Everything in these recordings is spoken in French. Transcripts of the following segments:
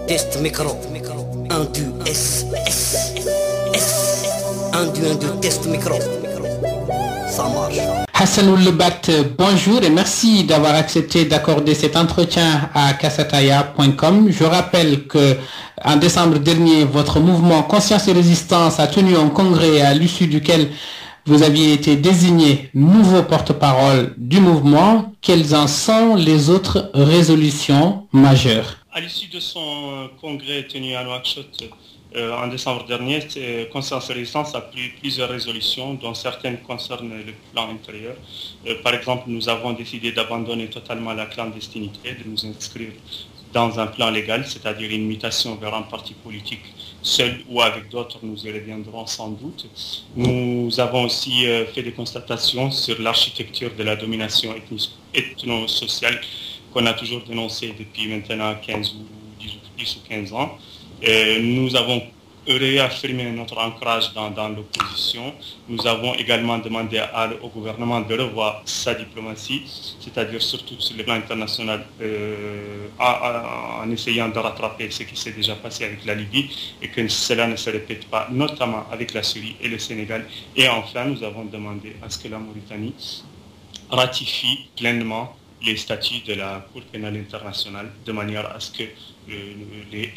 Test micro. 1, 2, S. 1, 2, 1, 2, test micro. Ça marche. Hassan Oulbat, bonjour et merci d'avoir accepté d'accorder cet entretien à Kassataya.com. Je rappelle que en décembre dernier, votre mouvement Conscience et Résistance a tenu un congrès à l'issue duquel vous aviez été désigné nouveau porte-parole du mouvement. Quelles en sont les autres résolutions majeures? À l'issue de son congrès tenu à Nouakchott en décembre dernier, Conscience et Résistance a pris plusieurs résolutions, dont certaines concernent le plan intérieur. Par exemple, nous avons décidé d'abandonner totalement la clandestinité, de nous inscrire dans un plan légal, c'est-à-dire une mutation vers un parti politique seul ou avec d'autres, nous y reviendrons sans doute. Nous avons aussi fait des constatations sur l'architecture de la domination ethno-sociale qu'on a toujours dénoncée depuis maintenant 10 ou 15 ans. Nous avons réaffirmé notre ancrage dans l'opposition. Nous avons également demandé au gouvernement de revoir sa diplomatie, c'est-à-dire surtout sur le plan international, en essayant de rattraper ce qui s'est déjà passé avec la Libye et que cela ne se répète pas, notamment avec la Syrie et le Sénégal. Et enfin, nous avons demandé à ce que la Mauritanie ratifie pleinement les statuts de la Cour pénale internationale de manière à ce que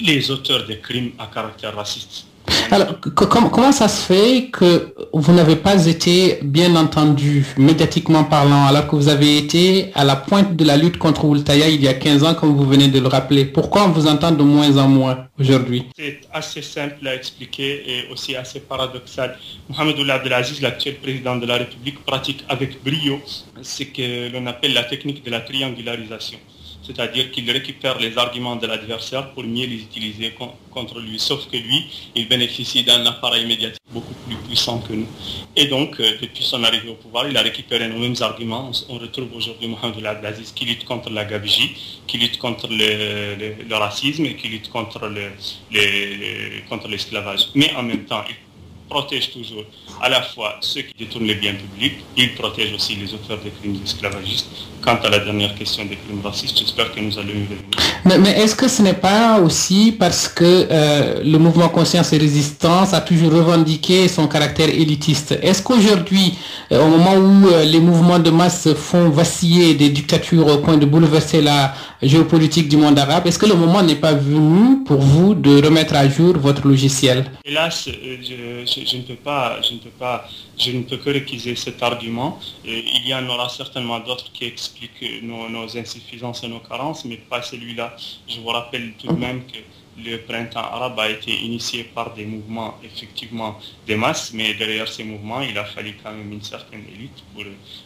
les auteurs de crimes à caractère raciste. Alors, comment ça se fait que vous n'avez pas été bien entendu, médiatiquement parlant, alors que vous avez été à la pointe de la lutte contre Oultaya il y a 15 ans, comme vous venez de le rappeler? Pourquoi on vous entend de moins en moins aujourd'hui? C'est assez simple à expliquer et aussi assez paradoxal. Mohamed Ould Abdelaziz, l'actuel président de la République, pratique avec brio ce que l'on appelle la technique de la triangularisation. C'est-à-dire qu'il récupère les arguments de l'adversaire pour mieux les utiliser contre lui. Sauf que lui, il bénéficie d'un appareil médiatique beaucoup plus puissant que nous. Et donc, depuis son arrivée au pouvoir, il a récupéré nos mêmes arguments. On retrouve aujourd'hui Mohamed Ould Abdelaziz qui lutte contre la gabegie, qui lutte contre le racisme et qui lutte contre l'esclavage. Mais en même temps, il protège toujours à la fois ceux qui détournent les biens publics, il protège aussi les auteurs des crimes esclavagistes. Quant à la dernière question des crimes racistes, j'espère que nous allons y revenir. Mais est-ce que ce n'est pas aussi parce que le mouvement Conscience et Résistance a toujours revendiqué son caractère élitiste? Est-ce qu'aujourd'hui, au moment où les mouvements de masse font vaciller des dictatures au point de bouleverser la géopolitique du monde arabe, est-ce que le moment n'est pas venu pour vous de remettre à jour votre logiciel? Hélas, je ne peux que récuser cet argument. Il y en aura certainement d'autres qui expliquent nos insuffisances et nos carences, mais pas celui-là. Je vous rappelle tout de même que le printemps arabe a été initié par des mouvements effectivement des masses, mais derrière ces mouvements, il a fallu quand même une certaine élite pour,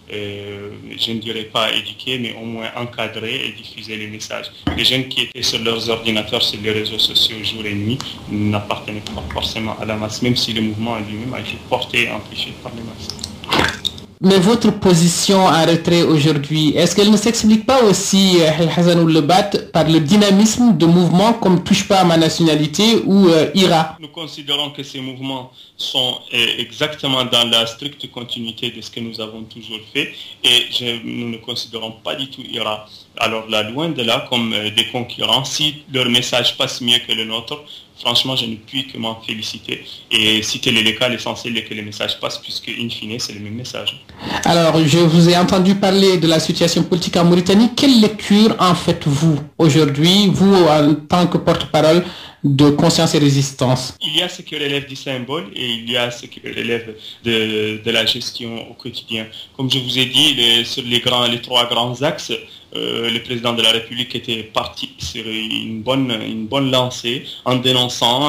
je ne dirais pas éduquer, mais au moins encadrer et diffuser les messages. Les jeunes qui étaient sur leurs ordinateurs, sur les réseaux sociaux jour et nuit, n'appartenaient pas forcément à la masse, même si le mouvement lui-même a été porté et amplifié par les masses. Mais votre position en retrait aujourd'hui, est-ce qu'elle ne s'explique pas aussi, Hassan Oulbat, par le dynamisme de mouvements comme Touche pas à ma nationalité ou IRA? Nous considérons que ces mouvements sont exactement dans la stricte continuité de ce que nous avons toujours fait et nous ne considérons pas du tout IRA. Alors là, loin de là, comme des concurrents, si leur message passe mieux que le nôtre, franchement, je ne puis que m'en féliciter. Et si tel est le cas, l'essentiel est que les messages passent, puisque, in fine, c'est le même message. Alors, je vous ai entendu parler de la situation politique en Mauritanie. Quelle lecture en faites-vous aujourd'hui, vous, en tant que porte-parole de Conscience et Résistance? Il y a ce qui relève du symbole et il y a ce qui relève de la gestion au quotidien. Comme je vous ai dit, sur les trois grands axes, le président de la République était parti sur une bonne lancée en dénonçant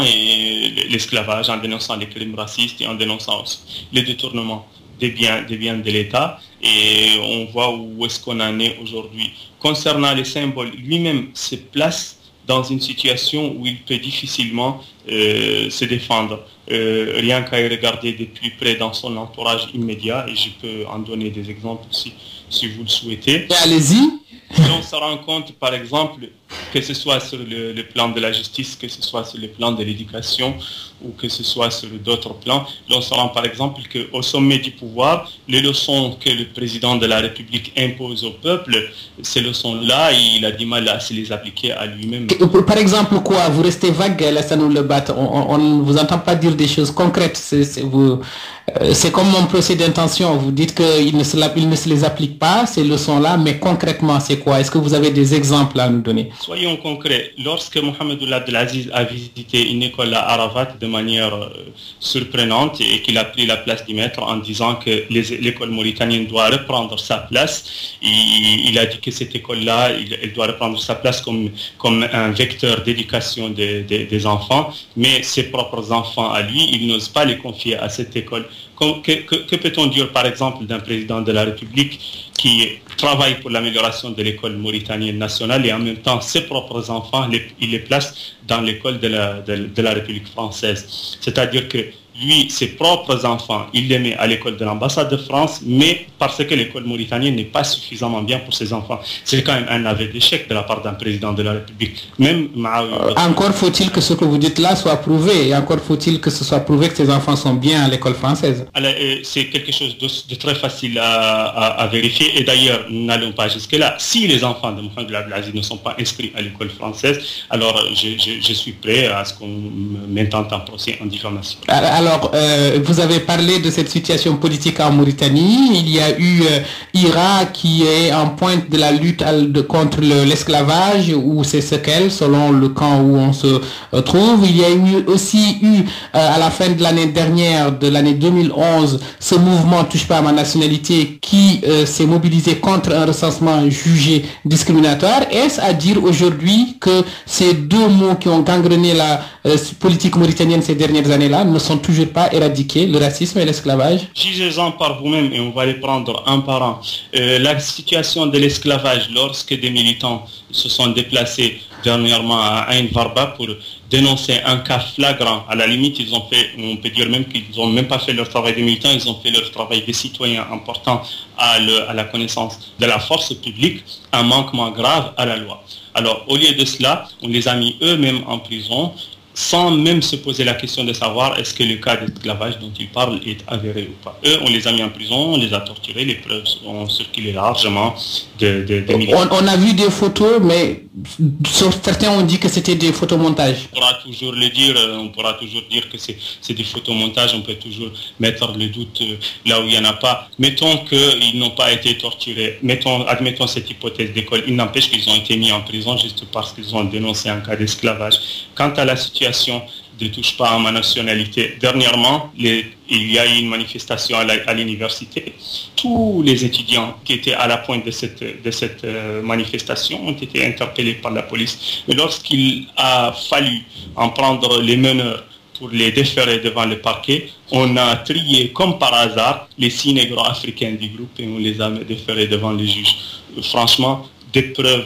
l'esclavage, en dénonçant les crimes racistes et en dénonçant aussi les détournements des biens de l'État. Et on voit où est-ce qu'on en est aujourd'hui. Concernant les symboles, lui-même se place dans une situation où il peut difficilement se défendre. Rien qu'à y regarder de plus près dans son entourage immédiat, et je peux en donner des exemples si vous le souhaitez. Allez-y. On se rend compte, par exemple, que ce soit sur le plan de la justice, que ce soit sur le plan de l'éducation ou que ce soit sur d'autres plans. L'on se rend par exemple qu'au sommet du pouvoir, les leçons que le président de la République impose au peuple, ces leçons-là, il a du mal à se les appliquer à lui-même. Par exemple quoi? Vous restez vague, Alassane Lebat. On ne vous entend pas dire des choses concrètes. C'est comme mon procès d'intention. Vous dites qu'il ne se les applique pas, ces leçons-là, mais concrètement, c'est quoi? Est-ce que vous avez des exemples à nous donner? Soyons concrets. Lorsque Mohamed Ould Abdelaziz a visité une école à Arafat de manière surprenante et qu'il a pris la place du maître en disant que l'école mauritanienne doit reprendre sa place, il a dit que cette école-là, elle doit reprendre sa place comme un vecteur d'éducation des enfants, mais ses propres enfants à lui, il n'ose pas les confier à cette école. Que peut-on dire par exemple d'un président de la République qui travaille pour l'amélioration de l'école mauritanienne nationale et en même temps ses propres enfants, il les place dans l'école de la République française. C'est-à-dire que lui, ses propres enfants, il les met à l'école de l'ambassade de France, mais parce que l'école mauritanienne n'est pas suffisamment bien pour ses enfants. C'est quand même un aveu d'échec de la part d'un président de la République. Même encore faut-il que ce que vous dites là soit prouvé, et encore faut-il que ce soit prouvé que ses enfants sont bien à l'école française. C'est quelque chose de très facile à vérifier, et d'ailleurs, n'allons pas jusque-là. Si les enfants de Mohamed Ould Abdelaziz ne sont pas inscrits à l'école française, alors je suis prêt à ce qu'on m'intente un procès en diffamation. Alors, vous avez parlé de cette situation politique en Mauritanie. Il y a eu IRA qui est en pointe de la lutte contre l'esclavage ou ses séquelles selon le camp où on se trouve. Il y a aussi eu à la fin de l'année dernière, de l'année 2011, ce mouvement Touche pas à ma nationalité qui s'est mobilisé contre un recensement jugé discriminatoire. Est-ce à dire aujourd'hui que ces deux mots qui ont gangrené la politique mauritanienne ces dernières années-là ne sont toujours pas éradiquer le racisme et l'esclavage? Jugez-en par vous-même et on va les prendre un par un. La situation de l'esclavage, lorsque des militants se sont déplacés dernièrement à Ain Varba pour dénoncer un cas flagrant, à la limite, ils ont fait, on peut dire même qu'ils n'ont même pas fait leur travail de militants, ils ont fait leur travail de citoyens important à la connaissance de la force publique, un manquement grave à la loi. Alors, au lieu de cela, on les a mis eux-mêmes en prison, sans même se poser la question de savoir est-ce que le cas d'esclavage dont ils parlent est avéré ou pas. Eux, on les a mis en prison, on les a torturés, les preuves ont circulé largement de on a vu des photos, mais certains ont dit que c'était des photomontages. On pourra toujours le dire, on pourra toujours dire que c'est des photomontages, on peut toujours mettre le doute là où il n'y en a pas. Mettons qu'ils n'ont pas été torturés, admettons cette hypothèse d'école, il n'empêche qu'ils ont été mis en prison juste parce qu'ils ont dénoncé un cas d'esclavage. Quant à la situation de touche pas à ma nationalité, dernièrement, il y a eu une manifestation à l'université. Tous les étudiants qui étaient à la pointe de cette manifestation ont été interpellés par la police. Mais lorsqu'il a fallu en prendre les meneurs pour les déférer devant le parquet, on a trié comme par hasard les 6 négro-africains du groupe et on les a déférés devant les juges. Franchement, des preuves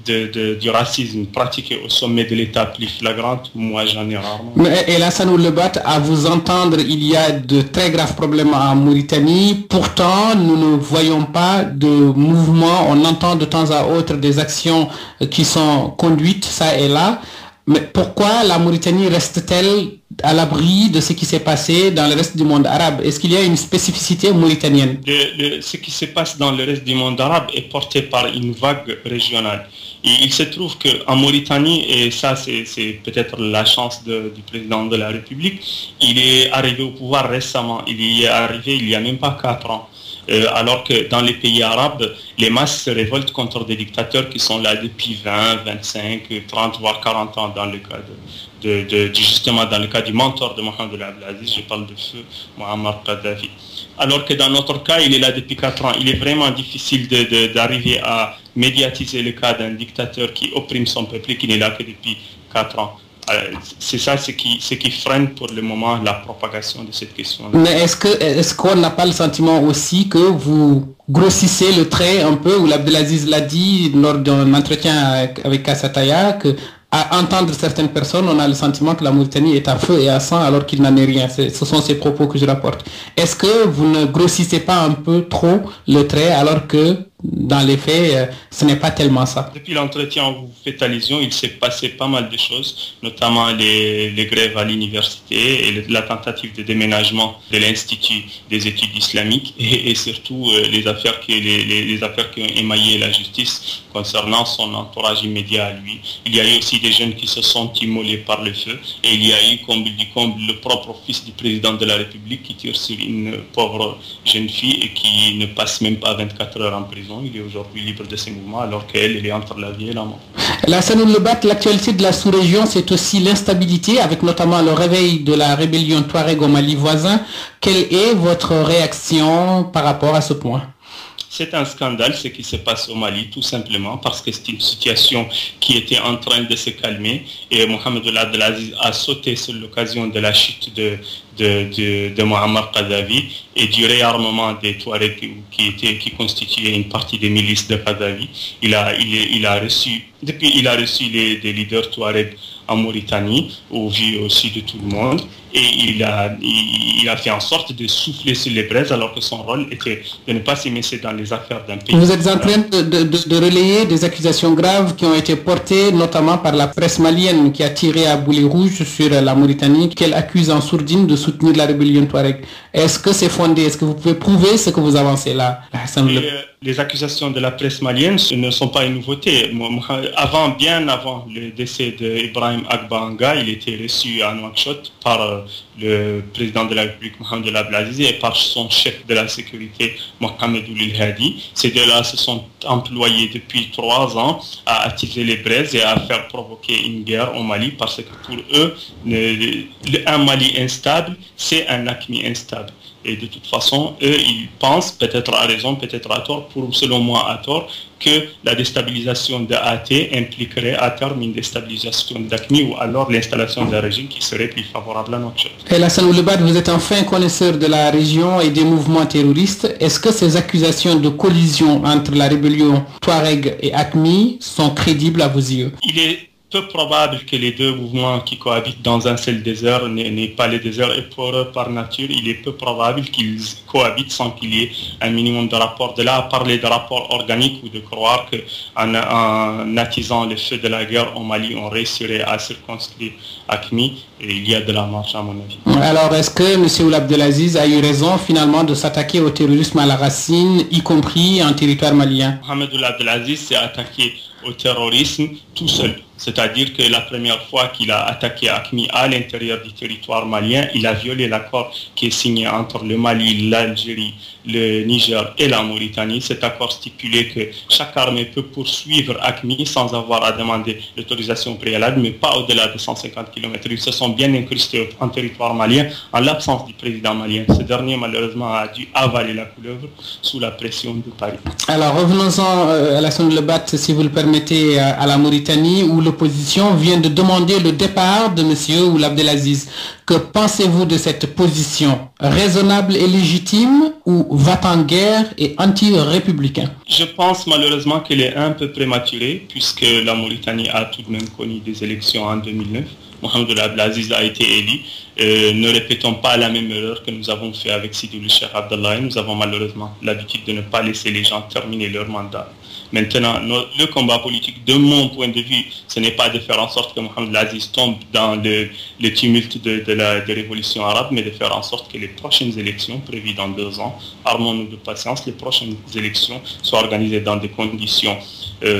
du racisme pratiqué au sommet de l'État plus flagrante, moi j'en ai rarement. Et Alassane Lebat, à vous entendre, il y a de très graves problèmes en Mauritanie. Pourtant, nous ne voyons pas de mouvement. On entend de temps à autre des actions qui sont conduites, ça et là. Mais pourquoi la Mauritanie reste-t-elle à l'abri de ce qui s'est passé dans le reste du monde arabe? Est-ce qu'il y a une spécificité mauritanienne? Ce qui se passe dans le reste du monde arabe est porté par une vague régionale. Et il se trouve qu'en Mauritanie, et ça c'est peut-être la chance du président de la République, il est arrivé au pouvoir récemment, il y est arrivé il n'y a même pas 4 ans. Alors que dans les pays arabes, les masses se révoltent contre des dictateurs qui sont là depuis 20, 25, 30, voire 40 ans dans le cas justement dans le cas du mentor de Mohamed Ould Abdelaziz, je parle de feu Muammar Kadhafi. Alors que dans notre cas, il est là depuis 4 ans. Il est vraiment difficile d'arriver à médiatiser le cas d'un dictateur qui opprime son peuple et qui n'est là que depuis 4 ans. C'est ça ce qui freine pour le moment la propagation de cette question. Mais est-ce qu'on n'a pas le sentiment aussi que vous grossissez le trait un peu, où Abdelaziz l'a dit lors d'un entretien avec Kassataya, que à entendre certaines personnes, on a le sentiment que la Mauritanie est à feu et à sang alors qu'il n'en est rien. Ce sont ces propos que je rapporte. Est-ce que vous ne grossissez pas un peu trop le trait alors que dans les faits, ce n'est pas tellement ça. Depuis l'entretien où vous faites allusion, il s'est passé pas mal de choses, notamment les grèves à l'université et la tentative de déménagement de l'Institut des études islamiques et surtout les affaires qui ont émaillé la justice concernant son entourage immédiat à lui. Il y a eu aussi des jeunes qui se sont immolés par le feu et il y a eu, comble du comble, le propre fils du président de la République qui tire sur une pauvre jeune fille et qui ne passe même pas 24 heures en prison. Il est aujourd'hui libre de ses mouvements alors qu'elle est entre la vie et la mort. Lassane Lebat, l'actualité de la sous-région, c'est aussi l'instabilité avec notamment le réveil de la rébellion Touareg au Mali voisin. Quelle est votre réaction par rapport à ce point? C'est un scandale ce qui se passe au Mali, tout simplement, parce que c'est une situation qui était en train de se calmer et Mohamed Abdelaziz a sauté sur l'occasion de la chute de Muammar Kadhafi et du réarmement des Touaregs qui constituaient une partie des milices de Kadhafi. Il a reçu des leaders Touaregs en Mauritanie, au vu aussi de tout le monde, et il a fait en sorte de souffler sur les braises alors que son rôle était de ne pas s'immiscer dans les affaires d'un pays. Vous êtes en train de relayer des accusations graves qui ont été portées notamment par la presse malienne qui a tiré à boulet rouge sur la Mauritanie, qu'elle accuse en sourdine de soutenir la rébellion Touareg. Est-ce que c'est fondé? Est-ce que vous pouvez prouver ce que vous avancez là? Les accusations de la presse malienne ne sont pas une nouveauté. Bien avant le décès d'Ibrahim Agbanga, il était reçu à Nouakchott par le président de la République, Mohamed Abdelaziz, et par son chef de la sécurité, Mohamed Ould Hadi. Ces deux-là se sont employés depuis 3 ans à attiser les braises et à faire provoquer une guerre au Mali parce que pour eux, un Mali instable, c'est un AQMI instable. Et de toute façon, eux, ils pensent, peut-être à raison, peut-être à tort, selon moi à tort, que la déstabilisation de AT impliquerait à terme une déstabilisation d'AQMI ou alors l'installation d'un régime qui serait plus favorable à Nouakchott. Et Lassane Lebat, vous êtes un fin connaisseur de la région et des mouvements terroristes. Est-ce que ces accusations de collision entre la rébellion Touareg et AQMI sont crédibles à vos yeux? Il est peu probable que les deux mouvements qui cohabitent dans un seul désert n'aient pas le désert et pour eux par nature, il est peu probable qu'ils cohabitent sans qu'il y ait un minimum de rapport. De là à parler de rapport organique ou de croire qu'en attisant le feu de la guerre au Mali, on réussirait à circonscrire AQMI, il y a de la marche à mon avis. Alors est-ce que M. Ould Abdelaziz a eu raison finalement de s'attaquer au terrorisme à la racine, y compris en territoire malien? Mohamed Ould Abdelaziz s'est attaqué au terrorisme tout seul. C'est-à-dire que la première fois qu'il a attaqué AQMI à l'intérieur du territoire malien, il a violé l'accord qui est signé entre le Mali, l'Algérie, le Niger et la Mauritanie. Cet accord stipulait que chaque armée peut poursuivre AQMI sans avoir à demander l'autorisation préalable, mais pas au-delà de 150 km. Ils se sont bien incrustés en territoire malien en l'absence du président malien. Ce dernier, malheureusement, a dû avaler la couleuvre sous la pression de Paris. Alors revenons-en à Lassane Lebat, si vous le permettez, à la Mauritanie, où l'opposition vient de demander le départ de M. Ould Abdelaziz. Que pensez-vous de cette position? Raisonnable et légitime ou va-t-en-guerre et anti-républicain? Je pense malheureusement qu'elle est un peu prématurée puisque la Mauritanie a tout de même connu des élections en 2009. Mohamed Abdelaziz a été élu. Ne répétons pas la même erreur que nous avons fait avec Sidi Cheikh Abdallah. Nous avons malheureusement l'habitude de ne pas laisser les gens terminer leur mandat. Maintenant, le combat politique, de mon point de vue, ce n'est pas de faire en sorte que Mohamed Aziz tombe dans le tumulte de la révolution arabe, mais de faire en sorte que les prochaines élections, prévues dans 2 ans, armons-nous de patience, les prochaines élections soient organisées dans des conditions...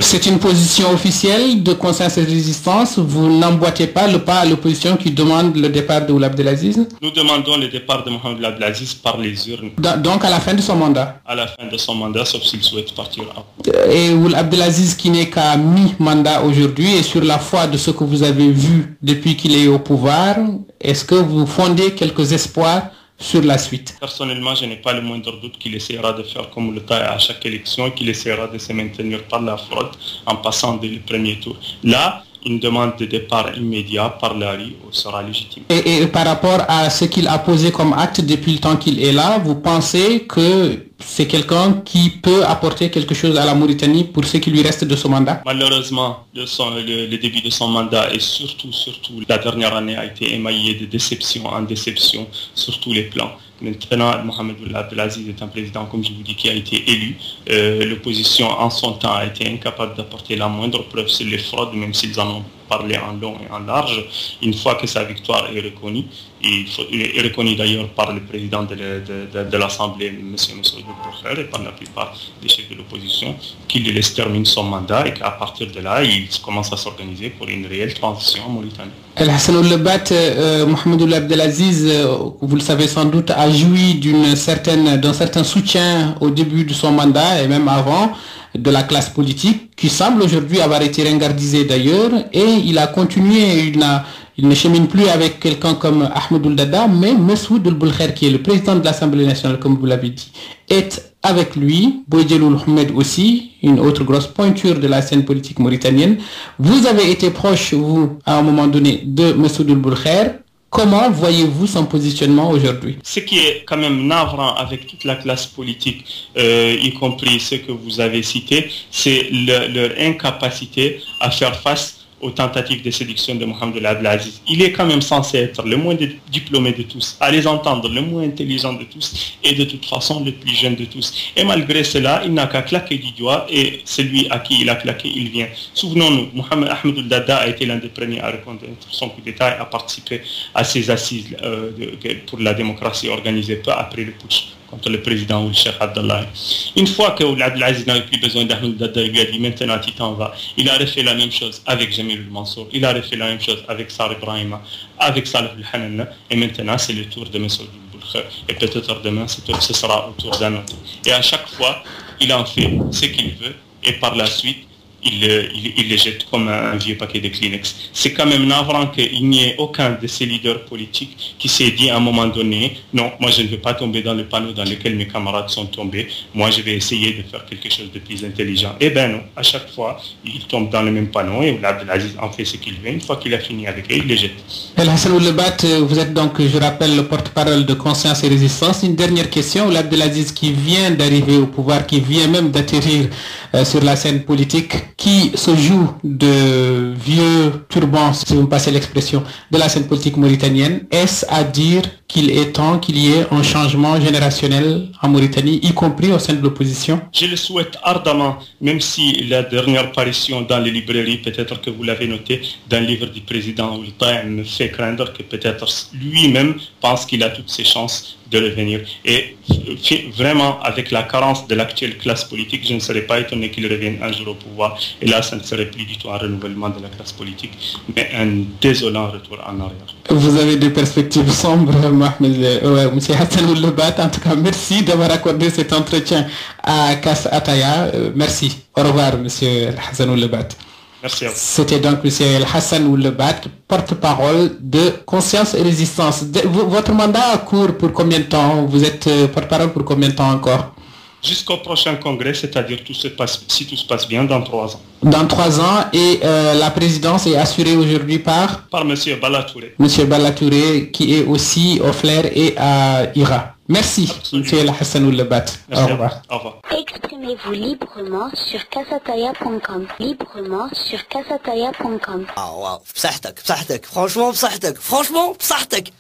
C'est une position officielle de conscience et de résistance. Vous n'emboîtez pas le pas à l'opposition qui demande le départ de Ould Abdelaziz? Nous demandons le départ de Mohamed Abdelaziz par les urnes. Donc à la fin de son mandat? À la fin de son mandat, sauf s'il souhaite partir avant. Et Ould Abdelaziz qui n'est qu'à mi-mandat aujourd'hui, et sur la foi de ce que vous avez vu depuis qu'il est au pouvoir, est-ce que vous fondez quelques espoirs sur la suite? Personnellement, je n'ai pas le moindre doute qu'il essaiera de faire comme le temps à chaque élection et qu'il essaiera de se maintenir par la fraude en passant dès le premier tour. Là, une demande de départ immédiat par la rue sera légitime. Et par rapport à ce qu'il a posé comme acte depuis le temps qu'il est là, vous pensez que c'est quelqu'un qui peut apporter quelque chose à la Mauritanie pour ce qui lui reste de son mandat? Malheureusement, le début de son mandat et surtout la dernière année a été émaillé de déception en déception sur tous les plans. Maintenant, Mohamed Ould Abdelaziz est un président, comme je vous dis, qui a été élu. L'opposition, en son temps, a été incapable d'apporter la moindre preuve sur les fraudes, même s'ils en ont parlé en long et en large. Une fois que sa victoire est reconnue, est reconnue d'ailleurs par le président de l'Assemblée, M. Messoud Boulkher, et par la plupart des chefs de l'opposition, qu'il lui laisse terminer son mandat et qu'à partir de là, il commence à s'organiser pour une réelle transition en Mauritanie. El-Hassan Ould-Lebat, Mohamed Ould Abdelaziz, vous le savez sans doute, a joui d'un certain soutien au début de son mandat et même avant de la classe politique, qui semble aujourd'hui avoir été ringardisé d'ailleurs, et il a continué, il ne chemine plus avec quelqu'un comme Ahmed Ould Daddah, mais Messoud Boulkher, qui est le président de l'Assemblée nationale, comme vous l'avez dit, est avec lui, Boïdjeloul Ahmed aussi, une autre grosse pointure de la scène politique mauritanienne. Vous avez été proche, vous, à un moment donné, de Messoud Boulkher. Comment voyez-vous son positionnement aujourd'hui? Ce qui est quand même navrant avec toute la classe politique, y compris ceux que vous avez cités, c'est leur incapacité à faire face aux tentatives de séduction de Mohamed Ould Abdelaziz. Il est quand même censé être le moins diplômé de tous, à les entendre, le moins intelligent de tous, et de toute façon le plus jeune de tous. Et malgré cela, il n'a qu'à claquer du doigt, et celui à qui il a claqué, il vient. Souvenons-nous, Ahmed Ould Daddah a été l'un des premiers à reconnaître son coup d'État et à participer à ces assises pour la démocratie organisées peu après le putsch contre le président ou le Cheikh Abdallah. Une fois que Ould Abdelaziz n'avait plus besoin d'Ahmed Ould Daddah, il lui a dit maintenant tu t'en vas. Il a refait la même chose avec Jamil Mansour, il a refait la même chose avec Sar Ibrahima, avec Saleh Al-Hanana, et maintenant c'est le tour de Messoud Boulkher. Et peut-être demain ce sera au tour d'un autre. Et à chaque fois, il en fait ce qu'il veut, et par la suite, il les jette comme un vieux paquet de Kleenex. C'est quand même navrant qu'il n'y ait aucun de ces leaders politiques qui s'est dit à un moment donné, non, moi je ne vais pas tomber dans le panneau dans lequel mes camarades sont tombés, moi je vais essayer de faire quelque chose de plus intelligent. Eh bien non, à chaque fois, il tombe dans le même panneau et Ould Abdelaziz en fait ce qu'il veut. Une fois qu'il a fini avec eux, il les jette. El-Hassan Ould-Lebat, vous êtes donc, je rappelle, le porte-parole de Conscience et Résistance. Une dernière question, Ould Abdelaziz qui vient d'arriver au pouvoir, qui vient même d'atterrir sur la scène politique, qui se joue de vieux turbans, si vous me passez l'expression, de la scène politique mauritanienne. Est-ce à dire qu'il est temps qu'il y ait un changement générationnel en Mauritanie, y compris au sein de l'opposition? Je le souhaite ardemment, même si la dernière parution dans les librairies, peut-être que vous l'avez noté, d'un livre du président Ould Tah me fait craindre que peut-être lui-même pense qu'il a toutes ses chances de revenir. Et vraiment, avec la carence de l'actuelle classe politique, je ne serais pas étonné qu'il revienne un jour au pouvoir. Et là, ça ne serait plus du tout un renouvellement de la classe politique, mais un désolant retour en arrière. Vous avez des perspectives sombres, M. Hassan Ould-Lebat. En tout cas, merci d'avoir accordé cet entretien à Kass Ataya. Merci. Au revoir, M. Hassan Ould-Lebat. Merci à vous. C'était donc M. El-Hassan Ould-Lebat, porte-parole de Conscience et Résistance. Votre mandat court pour combien de temps? Vous êtes porte-parole pour combien de temps encore? Jusqu'au prochain congrès, c'est-à-dire si tout se passe bien, dans 3 ans. Dans 3 ans, et la présidence est assurée aujourd'hui par M. Balla Touré. M. Balla Touré, qui est aussi au Flair et à IRA. Merci, M. El-Hassan Ould-Lebat. Au revoir. Au revoir. Exprimez-vous librement sur kassataya.com. Librement sur kassataya.com. Ah واو بصحتك بصحتك franchement بصحتك franchement بصحتك